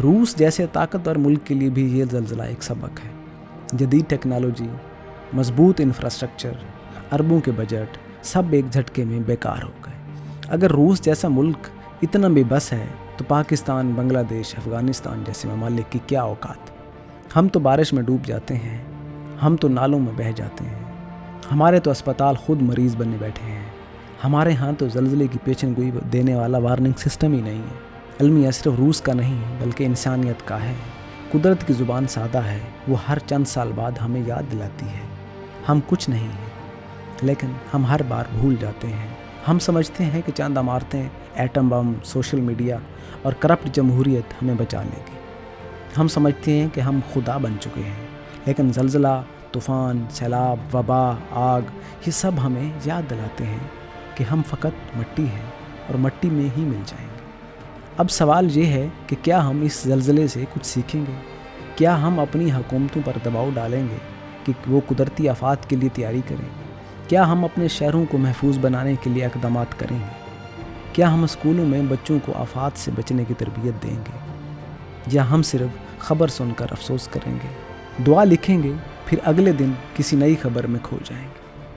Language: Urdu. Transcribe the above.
روس جیسے طاقتور ملک کے لیے بھی یہ زلزلہ ایک سبق ہے۔ جدید ٹیکنالوجی، مضبوط انفراسٹرکچر، اربوں کے بجٹ، سب ایک جھٹکے میں بیکار ہو گئے۔ اگر روس جیسا ملک اتنا بے بس ہے تو پاکستان، بنگلہ دیش، افغانستان جیسے ممالک کی کیا اوقات؟ ہم تو بارش میں ڈوب جاتے ہیں، ہم تو نالوں میں بہہ جاتے ہیں، ہمارے تو اسپتال خود مریض بننے بیٹھے ہیں، ہمارے ہاں تو زلزلے کی پیشن گوئی دینے والا وارننگ سسٹم ہی نہیں ہے۔ المیہ صرف روس کا نہیں بلکہ انسانیت کا ہے۔ قدرت کی زبان سادہ ہے، وہ ہر چند سال بعد ہمیں یاد دلاتی ہے ہم کچھ نہیں ہیں، لیکن ہم ہر بار بھول جاتے ہیں۔ ہم سمجھتے ہیں کہ چند عمارتیں، ایٹم بم، سوشل میڈیا اور کرپٹ جمہوریت ہمیں بچا لے گی۔ ہم سمجھتے ہیں کہ ہم خدا بن چکے ہیں، لیکن زلزلہ، طوفان، سیلاب، وبا، آگ، یہ سب ہمیں یاد دلاتے ہیں کہ ہم فقط مٹی ہیں اور مٹی میں ہی مل جائیں گے۔ اب سوال یہ ہے کہ کیا ہم اس زلزلے سے کچھ سیکھیں گے؟ کیا ہم اپنی حکومتوں پر دباؤ ڈالیں گے کہ وہ قدرتی آفات کے لیے تیاری کریں؟ کیا ہم اپنے شہروں کو محفوظ بنانے کے لیے اقدامات کریں گے؟ کیا ہم اسکولوں میں بچوں کو آفات سے بچنے کی تربیت دیں گے؟ یا ہم صرف خبر سن کر افسوس کریں گے، دعا لکھیں گے، پھر اگلے دن کسی نئی خبر میں کھو جائیں گے؟